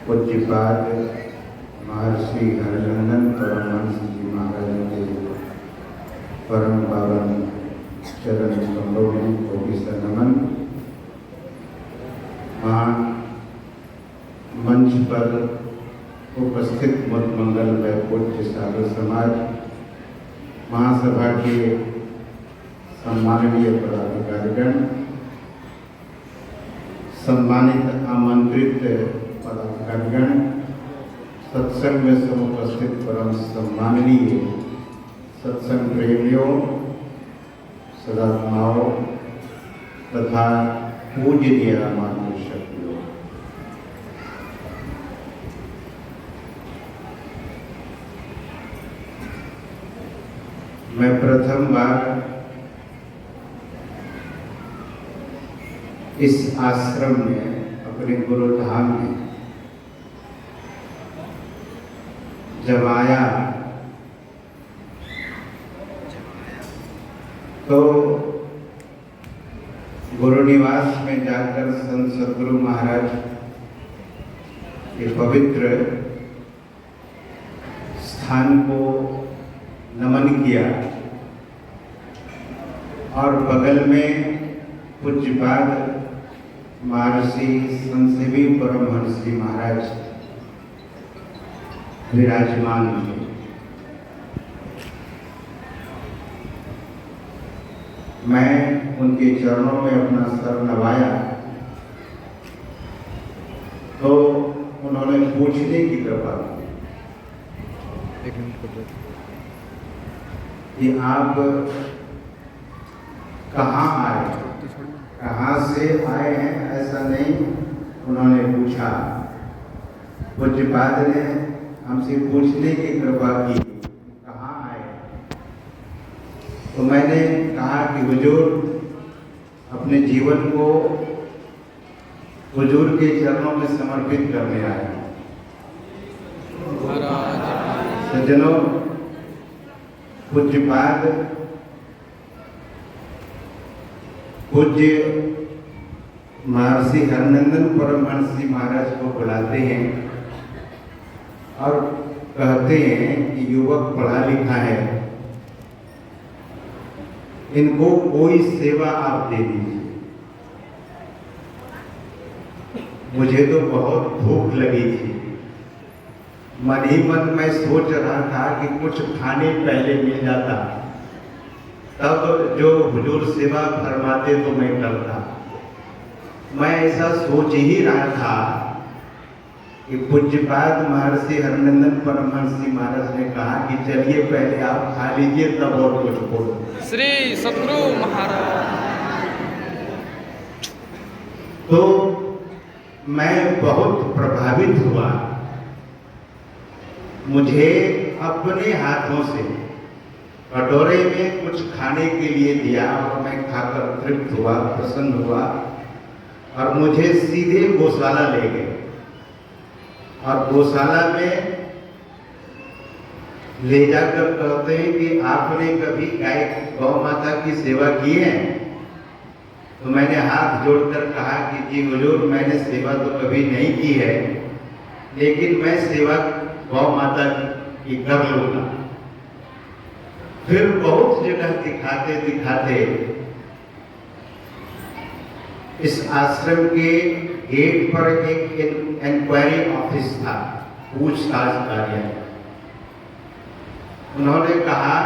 पूज्यपाद महर्षि हरिनंदन परमहंस जी महाराज के परम पावन चरण कमलों में कोटि से नमन। वहाँ मंच पर उपस्थित मत मंगल व पूज्य साधु समाज महासभा के सम्माननीय पदाधिकारीगण, सम्मानित आमंत्रित पदाधिकारीगण, सत्संग में समुपस्थित परम सम्माननीय सत्संग प्रेमियों, सदात्माओं तथा पूजनीय मातृशक्तियों, मैं प्रथम बार इस आश्रम में अपने गुरुधाम में जब आया तो गुरु निवास में जाकर संत सद्गुरु महाराज के पवित्र स्थान को नमन किया और बगल में पूज्यपाद महर्षि संतसेवी परमहंस जी महाराज विराजमान थे। मैं उनके चरणों में अपना सर नवाया तो उन्होंने पूछने की कृपा कि आप कहाँ आए, कहाँ से आए हैं, ऐसा नहीं उन्होंने पूछा। पूज्यपाद ने हमसे पूछने की कृपा की कहाँ आए, तो मैंने कहा कि हुजूर अपने जीवन को हुजूर के चरणों में समर्पित करने आए। सज्जनों, पूज्यपाद पूज्य महर्षि हरिनंदन परमहंस जी महाराज को बुलाते हैं और कहते हैं कि युवक पढ़ा लिखा है, इनको कोई सेवा आप दे दीजिए। मुझे तो बहुत भूख लगी थी, मन ही मन मैं सोच रहा था कि कुछ खाने पहले मिल जाता तब जो हुजूर सेवा फरमाते तो मैं करता। मैं ऐसा सोच ही रहा था कि पूज्यपाद महर्षि हरिनंदन परमहंस जी महाराज ने कहा कि चलिए पहले आप खा लीजिए तब और कुछ बोलो। श्री सद्गुरु महाराज। तो मैं बहुत प्रभावित हुआ। मुझे अपने हाथों से कटोरे में कुछ खाने के लिए दिया और मैं खाकर तृप्त हुआ, प्रसन्न हुआ और मुझे सीधे गौशाला ले गए और गौशाला में ले जाकर कहते हैं कि आपने कभी गाय गौ माता की सेवा की है? तो मैंने हाथ जोड़कर कहा कि जी हुजूर, मैंने सेवा तो कभी नहीं की है, लेकिन मैं सेवा गौ माता की कर लूंगा। फिर बहुत जगह दिखाते दिखाते इस आश्रम के गेट पर एक इंक्वायरी ऑफिस था, पूछताछ कार्यालय। उन्होंने कहा,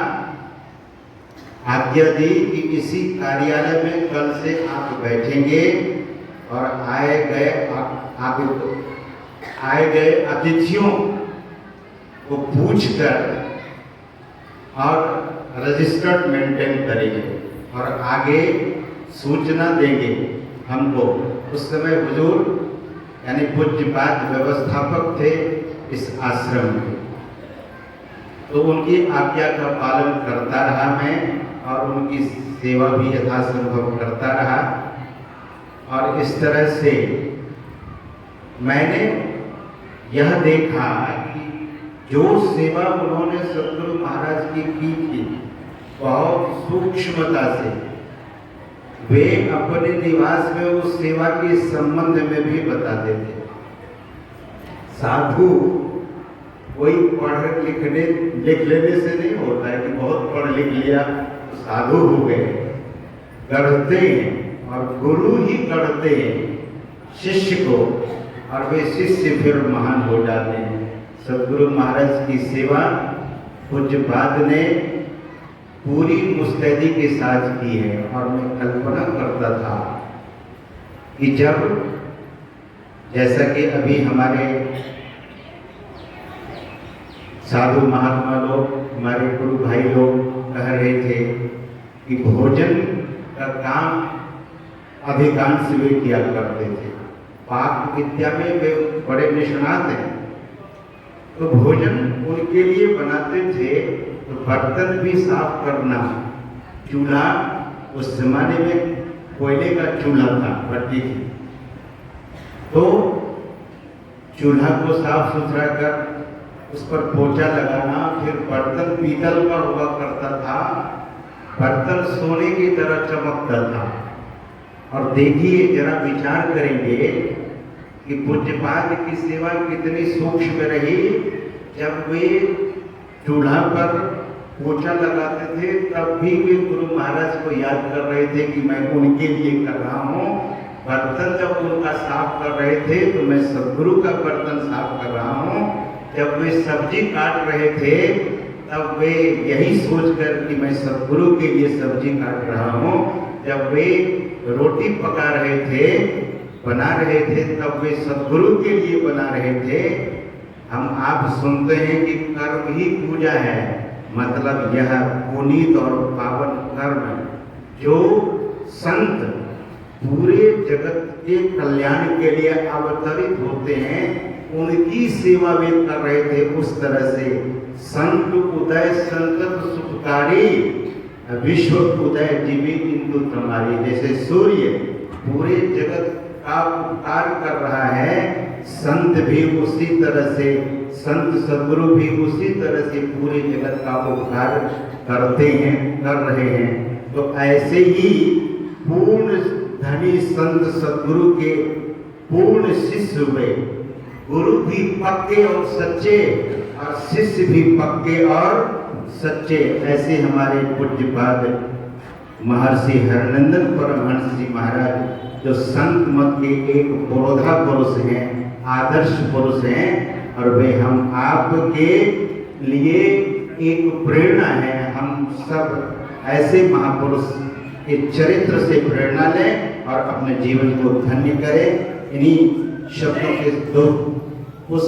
आज्ञा दी कि इसी कार्यालय में कल से आप बैठेंगे और आए गए अतिथियों को पूछकर और रजिस्टर्ड मेंटेन करेंगे और आगे सूचना देंगे हमको। उस समय हुजूर यानी पूज्यपाद व्यवस्थापक थे इस आश्रम के, तो उनकी आज्ञा का पालन करता रहा मैं और उनकी सेवा भी यथासंभव करता रहा। और इस तरह से मैंने यह देखा कि जो सेवा उन्होंने सद्गुरु महाराज की थी बहुत सूक्ष्मता से, वे अपने निवास में उस सेवा के संबंध में भी बताते थे। साधु कोई लिख लेने से नहीं होता है कि बहुत पढ़ लिख लिया तो साधु हो गए। गढ़ते हैं और गुरु ही गढ़ते हैं शिष्य को, और वे शिष्य फिर महान हो जाते हैं। सदगुरु महाराज की सेवा पूज्यपाद ने पूरी मुस्तैदी के साथ की है। और मैं कल्पना करता था कि जब, जैसा कि अभी हमारे साधु महात्मा लोग, हमारे गुरु भाई लोग कह रहे थे कि भोजन का काम अधिकांश वे किया करते थे। पाक विद्या में वे बड़े निष्णात हैं, तो भोजन उनके लिए बनाते थे। तो बर्तन भी साफ करना, चूल्हा उस जमाने में कोयले का चूल्हा था, भट्टी थी, तो चूल्हा को साफ सुथरा कर उस पर पोछा लगाना। फिर बर्तन पीतल का हुआ करता था, बर्तन सोने की तरह चमकता था। और देखिए, जरा विचार करेंगे कि पूज्यपाद की सेवा कितनी सूक्ष्म रही। जब वे चूल्हा पर पोछा लगाते थे तब भी वे गुरु महाराज को याद कर रहे थे कि मैं उनके लिए कर रहा हूँ। बर्तन जब उनका साफ कर रहे थे तो मैं सदगुरु का बर्तन साफ कर रहा हूँ। जब वे सब्जी काट रहे थे तब वे यही सोचकर कि मैं सदगुरु के लिए सब्जी काट रहा हूँ। जब वे रोटी पका रहे थे, बना रहे थे, तब वे सदगुरु के लिए बना रहे थे। हम आप सुनते हैं कि कर्म ही पूजा है, मतलब यह पुनीत और पावन कर्म जो संत पूरे जगत के कल्याण के लिए अवतरित होते हैं, उनकी सेवा वे कर रहे थे। उस तरह से संत उदय संतत सुखकारी, विश्व उदय जीवी इंदु तुम्हारी। जैसे सूर्य पूरे जगत का उपकार कर रहा है, संत भी उसी तरह से, संत सदगुरु भी उसी तरह से पूरे जगत का उपकार करते हैं, कर रहे हैं। तो ऐसे ही पूर्ण धनी संत सदगुरु के पूर्ण शिष्य हुए। गुरु भी पक्के और सच्चे और शिष्य भी पक्के और सच्चे। ऐसे हमारे पूज्यपाद महर्षि हरनंदन परमहंस जी महाराज जो संत मत के एक पुरोधा पुरुष हैं, आदर्श पुरुष हैं, और वे हम आपके लिए एक प्रेरणा है। हम सब ऐसे महापुरुष के चरित्र से प्रेरणा लें और अपने जीवन को धन्य करें। इन्हीं शब्दों के दो उस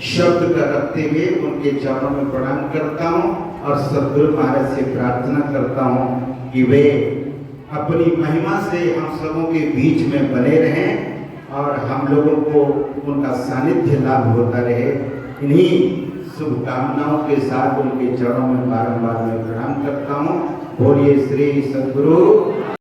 शब्द का रखते हुए उनके चरणों में प्रणाम करता हूँ और सदगुरु महाराज से प्रार्थना करता हूँ कि वे अपनी महिमा से हम सबों के बीच में बने रहें और हम लोगों को उनका सानिध्य लाभ होता रहे। इन्हीं शुभकामनाओं के साथ उनके चरणों में बारंबार मैं प्रणाम करता हूँ। बोलिए श्री सदगुरु